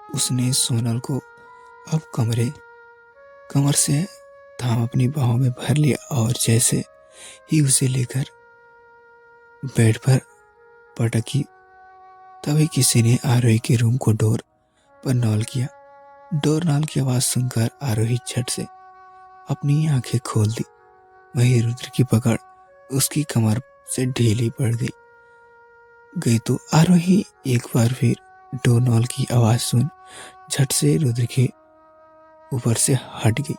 उसने सोनल को अब कमर से थाम अपनी बाहों में भर लिया और जैसे ही उसे लेकर बेड पर पटकी, तभी किसी ने आरोही के रूम को डोर पर नॉक किया। डोर नॉक की आवाज सुनकर आरोही झट से अपनी आंखें खोल दी। वहीं रुद्र की पकड़ उसकी कमर से ढीली पड़ गई तो आरोही एक बार फिर डोर नॉक की आवाज सुन झट से रुद्र के ऊपर से हट गई।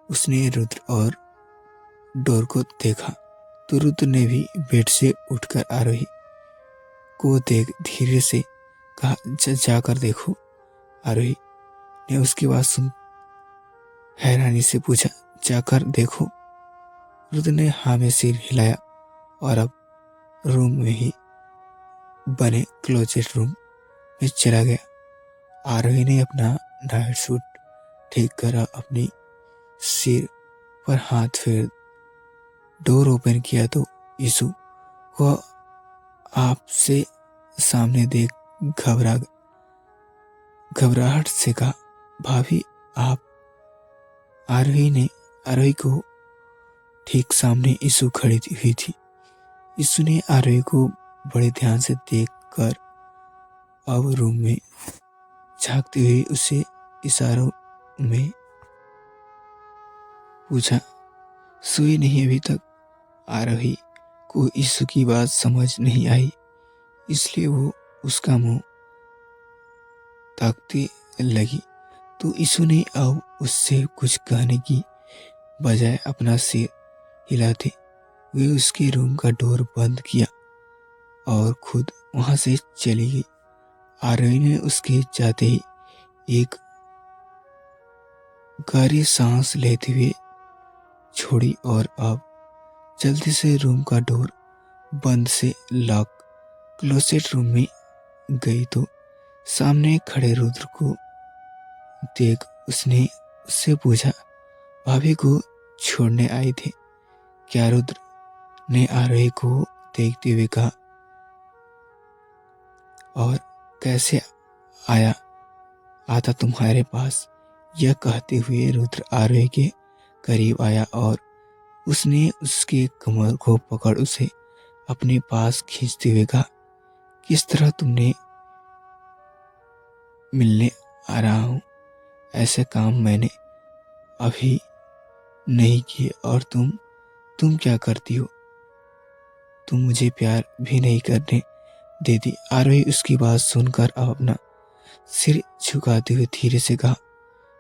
उसने रुद्र और डोर को देखा तो रुद्र ने भी बेड से उठकर आरोही को देख धीरे से कहा, जाकर देखो। आरोही ने उसकी बात सुन हैरानी से पूछा, जाकर देखो? रुद्र ने हाँ में सिर हिलाया और अब रूम में ही बने क्लोजेट रूम में चला गया। आरोही ने अपना नाइट सूट ठीक करा, अपनी सिर पर हाथ फेर डोर ओपन किया तो यीशु को आपसे सामने देख घबराहट से कहा, भाभी आप? आरोही को ठीक सामने यीशु खड़ी हुई थी। यीशु ने आरोही को बड़े ध्यान से देखकर अब रूम में झांकते हुए उसे इशारों में पूछा, सोई नहीं अभी तक? आरोही को यीशु की बात समझ नहीं आई, इसलिए वो उसका मुंह ताकती लगी तो यीशु ने अब उससे कुछ कहने की बजाय अपना सिर हिलाते हुए उसके रूम का डोर बंद किया और खुद वहां से चली गई। आरोही ने उसके जाते ही एक गहरी सांस लेते हुए छोड़ी और अब जल्दी से रूम का डोर बंद से लॉक क्लोसेट रूम में गई तो सामने खड़े रुद्र को देख उसने उससे पूछा, भाभी को छोड़ने आए थे क्या? रुद्र ने आरोही को देखते हुए कहा, और कैसे आता तुम्हारे पास? यह कहते हुए रुद्र आरोही के करीब आया और उसने उसके कमर को पकड़ उसे अपने पास खींचते हुए कहा, किस तरह तुमने मिलने आ रहा हूं, ऐसे काम मैंने अभी नहीं किए और तुम क्या करती हो? तुम मुझे प्यार भी नहीं करने देती। आरोही उसकी बात सुनकर अब अपना सिर झुकाते हुए धीरे से कहा,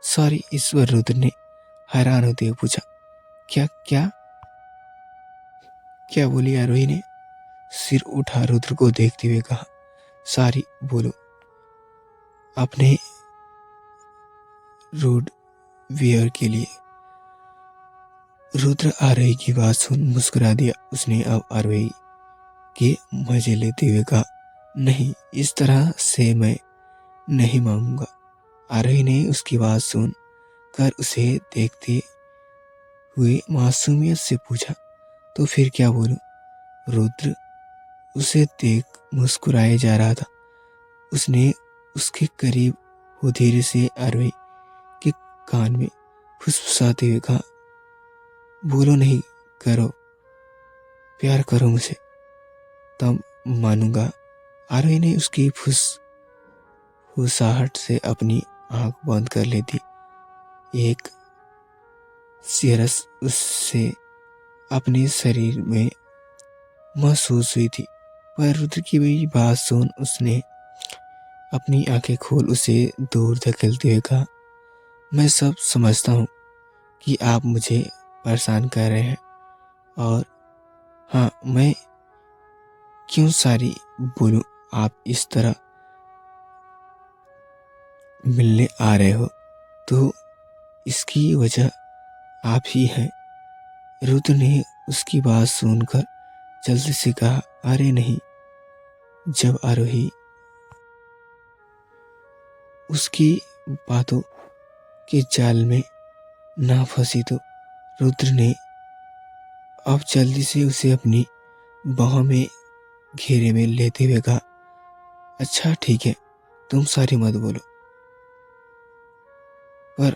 सॉरी ईश्वर। रुद्र ने हैरान होते हुए पूछा, क्या क्या क्या बोली? आरोही ने सिर उठा रुद्र को देखते हुए कहा, सॉरी बोलो अपने रूड वियर के लिए। रुद्र आरोही की बात सुन मुस्कुरा दिया। उसने अब आरोही के मजे लेते हुए कहा, नहीं इस तरह से मैं नहीं मांगूंगा। आरोही ने उसकी बात सुन कर उसे देखते हुए मासूमियत से पूछा, तो फिर क्या बोलूं? रुद्र उसे देख मुस्कुराए जा रहा था। उसने उसके करीब हो धीरे से आरोही के कान में फुसफुसाते हुए कहा, बोलो नहीं करो, प्यार करो मुझे तब मानूंगा। आरोही ने उसकी फुसफुसाहट से अपनी आंख बंद कर ली थी। एक सिरस उससे अपने शरीर में महसूस हुई थी, पर रुद्र की भी बात सुन उसने अपनी आंखें खोल उसे दूर धकेलते हुए कहा, मैं सब समझता हूँ कि आप मुझे परेशान कर रहे हैं, और हाँ मैं क्यों सारी बोलूं? आप इस तरह मिलने आ रहे हो तो इसकी वजह आप ही हैं। रुद्र ने उसकी बात सुनकर जल्दी से कहा, अरे नहीं। जब आरोही उसकी बातों के जाल में ना फंसी तो रुद्र ने अब जल्दी से उसे अपनी बाहों में घेरे में लेते हुए कहा, अच्छा ठीक है, तुम सारी मत बोलो, पर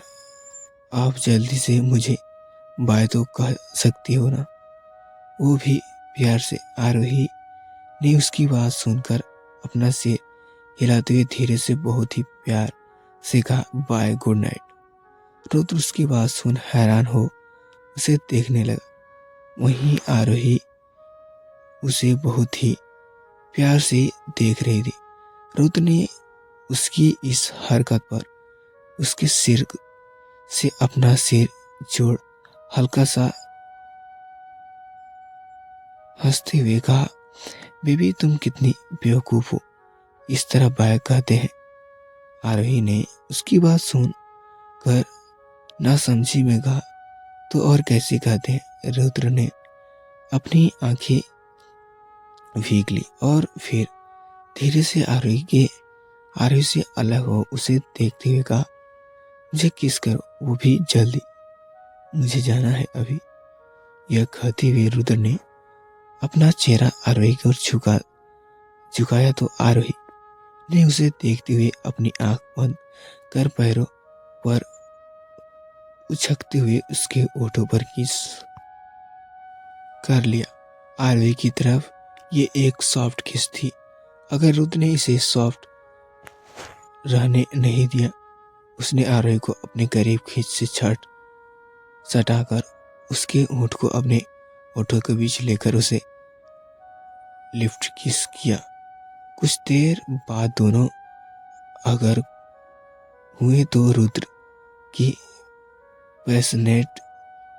आप जल्दी से मुझे बाय तो कह सकती हो ना। वो भी प्यार से। आरोही ने उसकी बात सुनकर अपना सिर हिलाते हुए धीरे से बहुत ही प्यार से कहा, बाय, गुड नाइट। रुद्र उसकी बात सुन हैरान हो उसे देखने लगा। वहीं आरोही उसे बहुत ही प्यार से देख रही थी। रुद्र ने उसकी इस हरकत पर उसके सिर से अपना सिर जोड़ हल्का सा हंसते हुए कहा, बेबी तुम कितनी बेवकूफ हो, इस तरह बाय कहते हैं। आरोही ने उसकी बात सुन कर नासमझी में कहा, तो और कैसे कहते हैं। रुद्र ने अपनी आंखें भीग ली और फिर धीरे से आरोही से अलग हो उसे देखते हुए कहा, मुझे किस करो, वो भी जल्दी, मुझे जाना है अभी। यह कहते हुए रुद्र ने अपना चेहरा आरोही की ओर झुकाया तो आरोही ने उसे देखते हुए अपनी आंख बंद कर पैरों पर उछकते हुए उसके ओठों पर किस कर लिया। आरोही की तरफ ये एक सॉफ्ट किस थी। अगर रुद्र ने इसे सॉफ्ट रहने नहीं दिया, उसने आरोही को अपने करीब खींच से सटाकर उसके होंठ को अपने होठों के बीच लेकर उसे लिफ्ट किस किया। कुछ देर बाद दोनों अगर हुए तो रुद्र की पैशनेट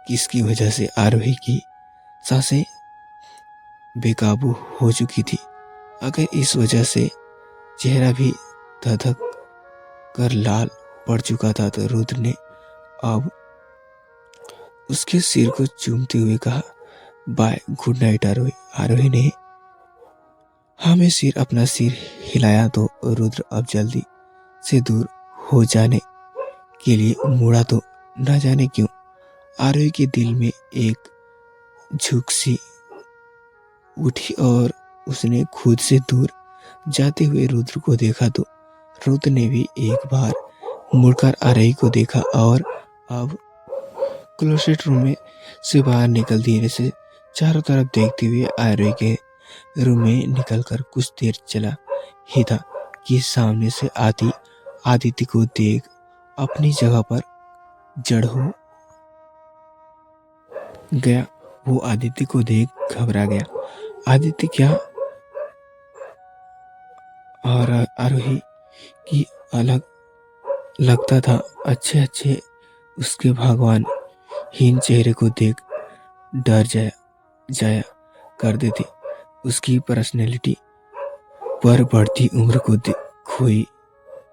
किस की वजह से आरोही की सांसें बेकाबू हो चुकी थी। अगर इस वजह से चेहरा भी धधक कर लाल पड़ चुका था तो रुद्र ने अब उसके सिर को चूमते हुए कहा, बाय, गुड नाइट आरोही। आरोही ने हाँ में अपना सिर हिलाया तो रुद्र अब जल्दी से दूर हो जाने के लिए मुड़ा तो न जाने क्यों आरोही के दिल में एक झुक सी उठी और उसने खुद से दूर जाते हुए रुद्र को देखा तो रुद्र ने भी एक बार मुड़कर आरोही को देखा और अब क्लोसेट रूम में से बाहर निकल धीरे से चारों तरफ देखते हुए आरोही के रूम में निकलकर कुछ देर चला ही था कि सामने से आदित्य को देख अपनी जगह पर जड़ हो गया। वो आदित्य को देख घबरा गया। आदित्य क्या और आरोही की अलग लगता था। अच्छे उसके भगवान हीन चेहरे को देख डर जाया करते थे। उसकी पर्सनैलिटी पर बढ़ती उम्र को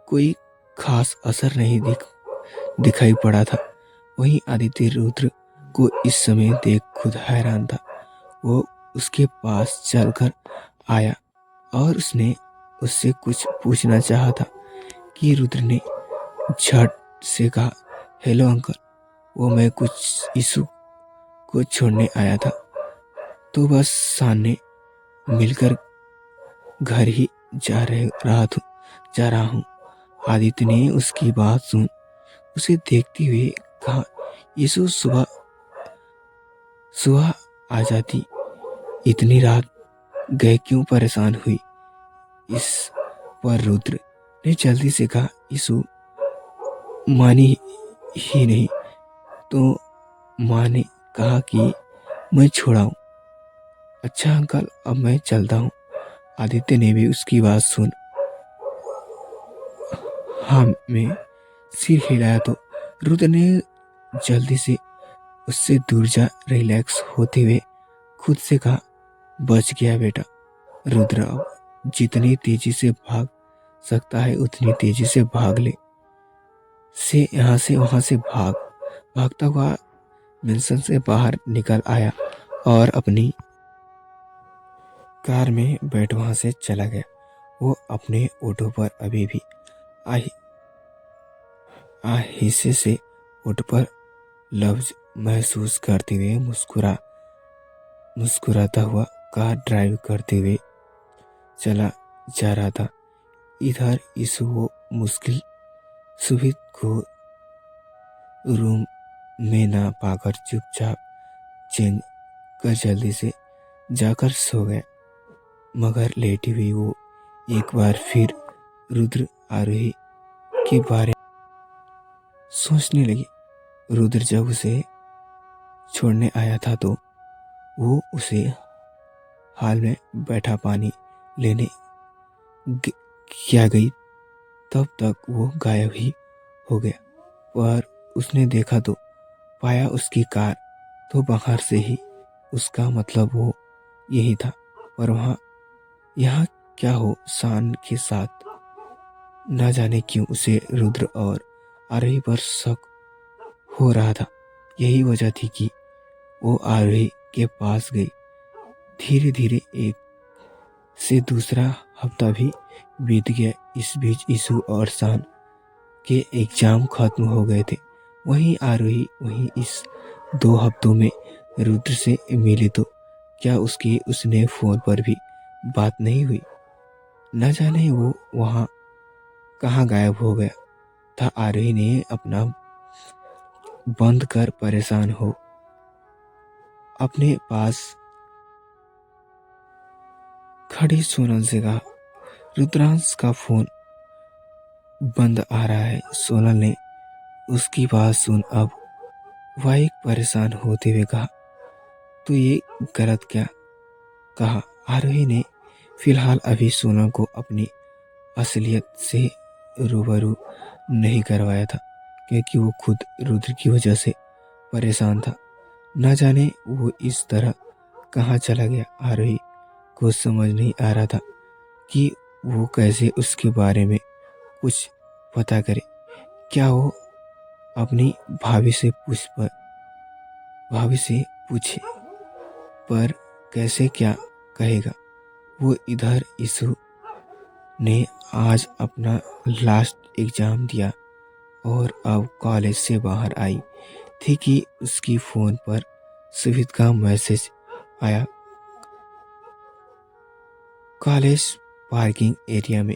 कोई खास असर नहीं दिखाई पड़ा था। वहीं आदित्य रुद्र को इस समय देख खुद हैरान था। वो उसके पास चलकर आया और उसने उससे कुछ पूछना चाहा था कि रुद्र ने झट से कहा, हेलो अंकल, वो मैं कुछ इशू को छोड़ने आया था तो बस सामने मिलकर घर ही जा रहा हूँ। आदित्य ने उसकी बात सुन उसे देखते हुए कहा, यीशु सुबह आ जाती, इतनी रात गए क्यों परेशान हुई। इस पर रुद्र ने जल्दी से कहा, यीशु मानी ही नहीं तो माँ ने कहा कि मैं छोड़ाऊं। अच्छा अंकल, अब मैं चलता हूँ। आदित्य ने भी उसकी बात सुन हाँ में सिर हिलाया तो रुद्र ने जल्दी से उससे दूर जा रिलैक्स होते हुए खुद से कहा, बच गया बेटा। रुद्र अब जितनी तेजी से भाग सकता है उतनी तेजी से भाग ले। यहाँ से वहां से भागता हुआ मेंशन से बाहर निकल आया और अपनी कार में बैठ वहां से चला गया। वो अपने ऑटो पर अभी भी आहिस्ते से ऑटो पर लफ्ज महसूस करते हुए मुस्कुराता हुआ कार ड्राइव करते हुए चला जा रहा था। इधर इस वो मुश्किल सुबह को रूम में ना पाकर चुपचाप चेंज कर जल्दी से जाकर सो गया। मगर लेटी हुई वो एक बार फिर रुद्र आरोही के बारे में सोचने लगी। रुद्र जब उसे छोड़ने आया था तो वो उसे हाल में बैठा पानी लेने क्या गई, तब तक वो गायब ही हो गया। पर उसने देखा तो पाया उसकी कार तो बाहर से ही, उसका मतलब वो यही था। पर वहाँ यहाँ क्या हो शान के साथ, न जाने क्यों उसे रुद्र और आरोही पर शक हो रहा था। यही वजह थी कि वो आरोही के पास गई। धीरे धीरे एक से दूसरा हफ्ता भी बीत गया। इस बीच ईशु और शान के एग्जाम खत्म हो गए थे। वहीं आरोही वहीं इस 2 हफ्तों में रुद्र से मिली तो क्या उसने फोन पर भी बात नहीं हुई। न जाने वो वहाँ कहाँ गायब हो गया था। आरोही ने अपना बंद कर परेशान हो अपने पास खड़ी सोनल से कहा, रुद्रांश का फोन बंद आ रहा है। सोनल ने उसकी बात सुन अब वह एक परेशान होते हुए कहा, तो ये गलत क्या कहा। आरोही ने फिलहाल अभी सोनल को अपनी असलियत से रूबरू नहीं करवाया था, क्योंकि वो खुद रुद्र की वजह से परेशान था। न जाने वो इस तरह कहाँ चला गया। आरोही को समझ नहीं आ रहा था कि वो कैसे उसके बारे में कुछ पता करे। क्या वो अपनी भाभी से पूछे, पर कैसे क्या कहेगा। वो इधर ईशु ने आज अपना लास्ट एग्जाम दिया और अब कॉलेज से बाहर आई थी कि उसकी फोन पर सुमित का मैसेज आया, कॉलेज पार्किंग एरिया में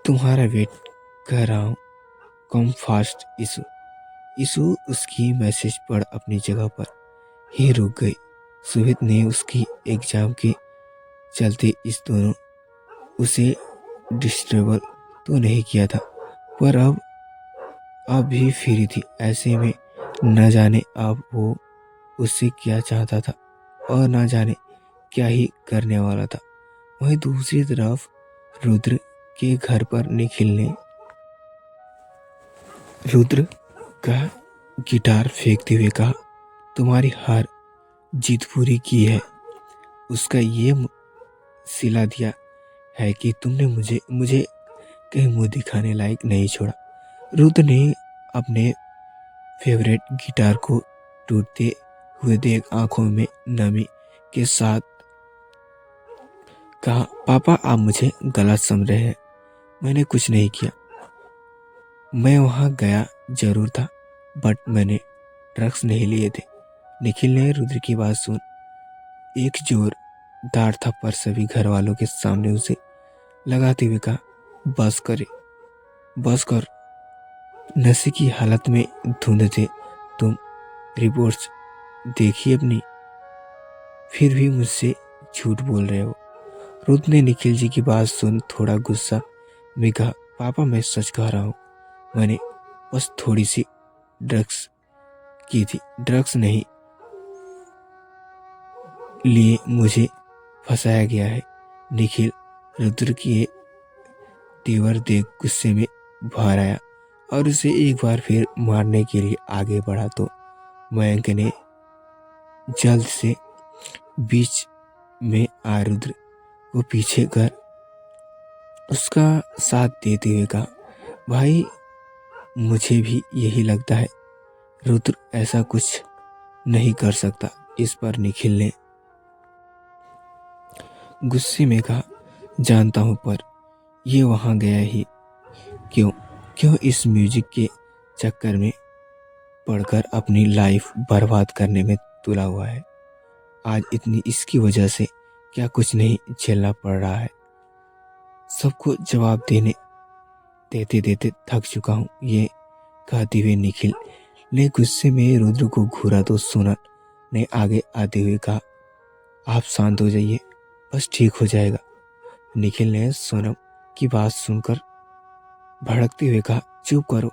तुम्हारा वेट कर रहा हूँ, कम फास्ट ईशु। ईशु उसकी मैसेज पढ़ अपनी जगह पर ही रुक गई। सुमित ने उसकी एग्जाम के चलते इस दोनों उसे डिस्टर्ब तो नहीं किया था, पर अब भी फ्री थी। ऐसे में न जाने अब वो उससे क्या चाहता था और न जाने क्या ही करने वाला था। वहीं दूसरी तरफ रुद्र के घर पर निखिल ने रुद्र का गिटार फेंकते हुए कहा, तुम्हारी हार जीत पूरी की है। उसका ये सिला दिया है कि तुमने मुझे कहीं मुंह दिखाने लायक नहीं छोड़ा। रुद्र ने अपने फेवरेट गिटार को टूटते हुए देख आंखों में नमी के साथ कहा, पापा आप मुझे गलत समझ रहे हैं, मैंने कुछ नहीं किया। मैं वहां गया जरूर था, बट मैंने ड्रग्स नहीं लिए थे। निखिल ने रुद्र की बात सुन एक जोरदार थप्पड़ सभी घर वालों के सामने उसे लगाते हुए कहा, बस कर, नशे की हालत में धुंध थे तुम, रिपोर्ट्स देखी अपनी, फिर भी मुझसे झूठ बोल रहे हो। रुद्र ने निखिल जी की बात सुन थोड़ा गुस्सा में कहा, पापा मैं सच कह रहा हूँ, मैंने बस थोड़ी सी ड्रग्स की थी, ड्रग्स नहीं लिए मुझे फंसाया गया है। निखिल रुद्र की तेवर देख गुस्से में बाहर आया और उसे एक बार फिर मारने के लिए आगे बढ़ा तो मयंक ने जल्द से बीच में आ रुद्र को पीछे कर उसका साथ देते हुए कहा, भाई मुझे भी यही लगता है, रुद्र ऐसा कुछ नहीं कर सकता। इस पर निखिल ने गुस्से में कहा, जानता हूं, पर ये वहां गया ही क्यों इस म्यूजिक के चक्कर में पड़कर अपनी लाइफ बर्बाद करने में तुला हुआ है। आज इतनी इसकी वजह से क्या कुछ नहीं झेलना पड़ रहा है। सबको जवाब देते देते थक चुका हूँ। ये कहते हुए निखिल ने गुस्से में रुद्र को घूरा तो सोनल ने आगे आते हुए कहा, आप शांत हो जाइए, बस ठीक हो जाएगा। निखिल ने सोनम की बात सुनकर भड़कते हुए कहा, चुप करो,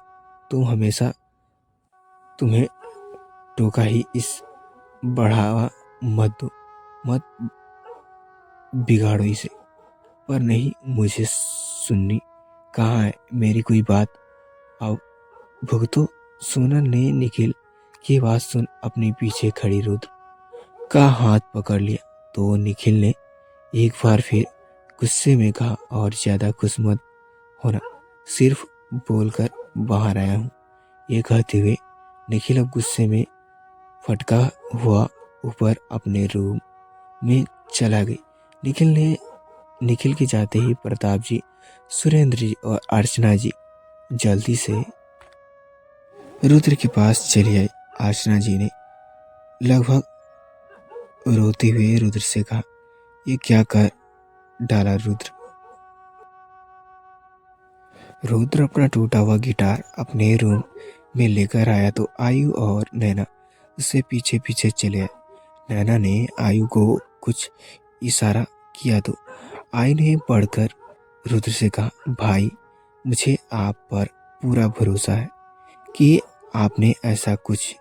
तुम हमेशा तुम्हें टोका ही इस बढ़ावा मत दो, मत बिगाड़ो इसे। पर नहीं, मुझे सुननी कहाँ है मेरी कोई बात, अब भुगतो। सोनल ने निखिल की बात सुन अपने पीछे खड़ी रुद्र का हाथ पकड़ लिया तो निखिल ने एक बार फिर गुस्से में कहा, और ज्यादा खुश मत होना, सिर्फ बोलकर बाहर आया हूँ। ये कहते हुए निखिल अब गुस्से में फटका हुआ ऊपर अपने रूम में चला गई। निखिल के जाते ही प्रताप जी, सुरेंद्र जी और अर्चना जी जल्दी से रुद्र के पास चली आई। अर्चना जी ने लगभग रोते हुए रुद्र से कहा, ये क्या कर डाला रुद्र? रुद्र अपना टूटा हुआ गिटार अपने रूम में लेकर आया तो आयु और नैना उससे पीछे पीछे चले आए। नैना ने आयु को कुछ इशारा किया तो आयु ने बढ़कर रुद्र से कहा, भाई, मुझे आप पर पूरा भरोसा है कि आपने ऐसा कुछ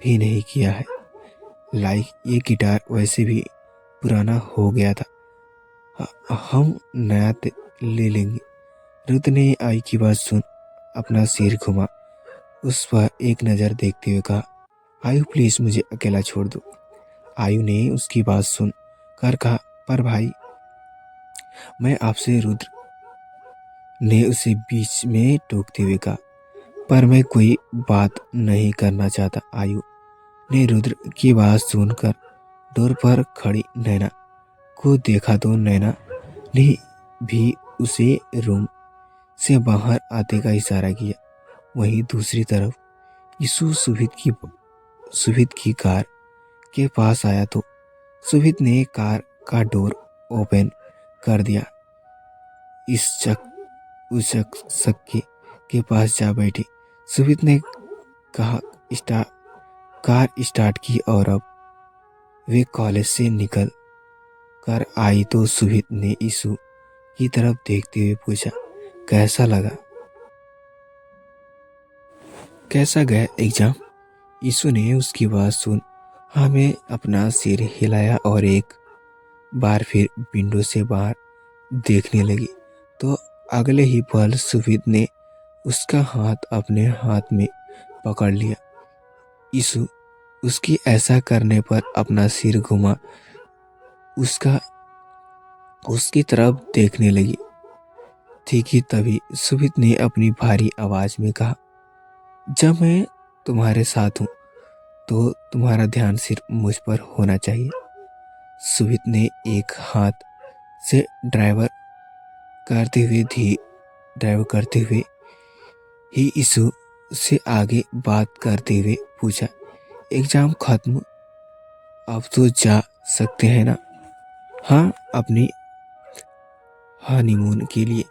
भी नहीं किया है। ये गिटार वैसे भी पुराना हो गया था, हम नया ले लेंगे। रुद्र ने आयु की बात सुन अपना सिर घुमा उस पर एक नज़र देखते हुए कहा, आयु प्लीज मुझे अकेला छोड़ दो। आयु ने उसकी बात सुन कर कहा, पर भाई मैं आपसे। रुद्र ने उसे बीच में टोकते हुए कहा, पर मैं कोई बात नहीं करना चाहता। आयु ने रुद्र की बात सुनकर डोर पर खड़ी नैना को देखा तो नैना ने भी उसे रूम से बाहर आते का इशारा किया। वहीं दूसरी तरफ यीशु सुभित की कार के पास आया तो सुभित ने कार का डोर ओपन कर दिया। उस शख्स के पास जा बैठी। सुभित ने कहा, कार स्टार्ट की और अब वे कॉलेज से निकल कर आई तो सुभित ने यीशु की तरफ देखते हुए पूछा, कैसा लगा? कैसा गया एग्जाम? यीशु ने उसकी बात सुन हमें अपना सिर हिलाया और एक बार फिर विंडो से बाहर देखने लगी तो अगले ही पल सुभित ने उसका हाथ अपने हाथ में पकड़ लिया। यीशु उसकी ऐसा करने पर अपना सिर घुमा उसकी तरफ देखने लगी थी कि तभी सुभित ने अपनी भारी आवाज में कहा, जब मैं तुम्हारे साथ हूं तो तुम्हारा ध्यान सिर्फ मुझ पर होना चाहिए। सुभित ने एक हाथ से ड्राइव करते हुए ही यीशु से आगे बात करते हुए पूछा, एग्जाम खत्म, अब तो जा सकते हैं ना? हाँ, अपनी हनीमून के लिए।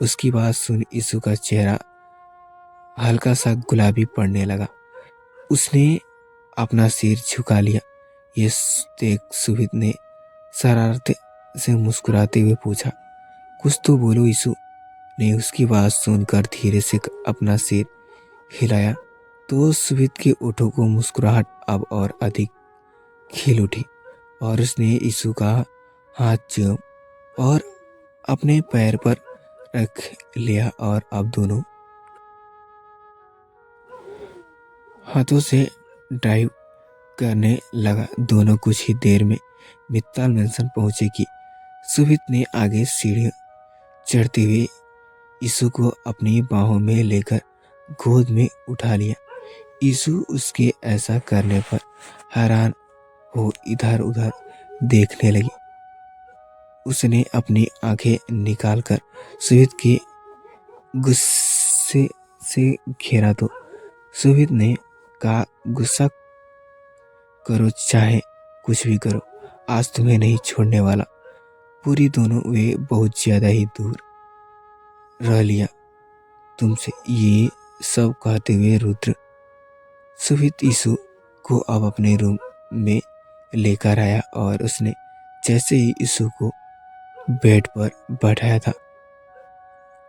उसकी बात सुन यीशु का चेहरा हल्का सा गुलाबी पड़ने लगा। उसने अपना सिर झुका लिया। ये देख सुभित ने शरारत से मुस्कुराते हुए पूछा, कुछ तो बोलो। यीशु ने उसकी बात सुनकर धीरे से अपना सिर हिलाया तो सुभित के ओठों को मुस्कुराहट अब और अधिक खिल उठी और उसने यीशु का हाथ चूम और अपने पैर पर रख लिया और अब दोनों हाथों से ड्राइव करने लगा। दोनों कुछ ही देर में मित्ताल मैंसन पहुंचे कि सुभित ने आगे सीढ़ी चढ़ते हुए यीशु को अपनी बाहों में लेकर गोद में उठा लिया। यीशु उसके ऐसा करने पर हैरान हो इधर उधर देखने लगी। उसने अपनी आंखें निकालकर सुभित के गुस्से से घेरा तो सुभित ने कहा, गुस्सा करो चाहे कुछ भी करो, आज तुम्हें नहीं छोड़ने वाला। पूरी दोनों वे बहुत ज्यादा ही दूर रह लिया तुमसे। ये सब कहते हुए रुद्र सुमित यीशु को अब अपने रूम में लेकर आया और उसने जैसे ही यीशु को बेड पर बैठाया था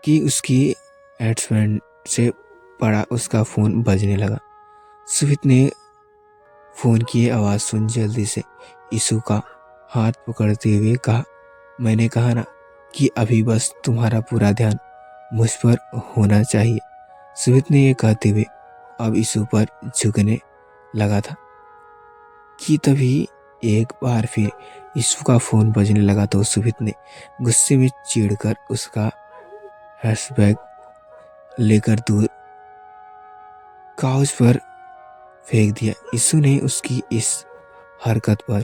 कि उसकी हेडफोन से पड़ा उसका फ़ोन बजने लगा। सुमित ने फ़ोन की आवाज़ सुन जल्दी से यीशु का हाथ पकड़ते हुए कहा, मैंने कहा ना कि अभी बस तुम्हारा पूरा ध्यान मुझ पर होना चाहिए। सुमित ने यह कहते हुए अब यीशु पर झुकने लगा था कि तभी एक बार फिर यीशु का फ़ोन बजने लगा तो सुमित ने गुस्से में चिढ़कर उसका हैशबैग लेकर दूर काउच पर फेंक दिया। यीशु ने उसकी इस हरकत पर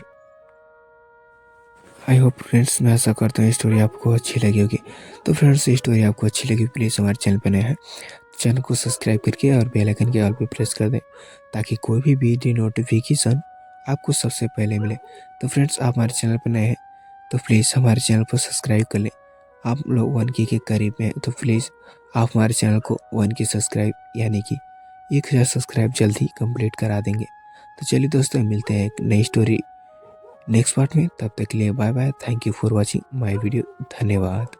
आई होप फ्रेंड्स, मैं ऐसा करता हूँ स्टोरी आपको अच्छी लगी होगी। तो फ्रेंड्स, ये स्टोरी आपको अच्छी लगी प्लीज़ हमारे चैनल पर नए हैं चैनल को सब्सक्राइब करके और बेल आइकन के ऑल पे प्रेस कर दें ताकि कोई भी वीडियो नोटिफिकेशन आपको सबसे पहले मिले। तो फ्रेंड्स, आप हमारे चैनल पर नए हैं तो प्लीज़ हमारे चैनल को सब्सक्राइब कर लें। आप लोग 1K के करीब में हैं तो प्लीज़ आप हमारे चैनल को 1K सब्सक्राइब यानी कि 1000 सब्सक्राइब जल्द ही कंप्लीट करा देंगे। तो चलिए दोस्तों, मिलते हैं एक नई स्टोरी नेक्स्ट पार्ट में। तब तक के लिए bye bye. Thank you for watching my video. धन्यवाद।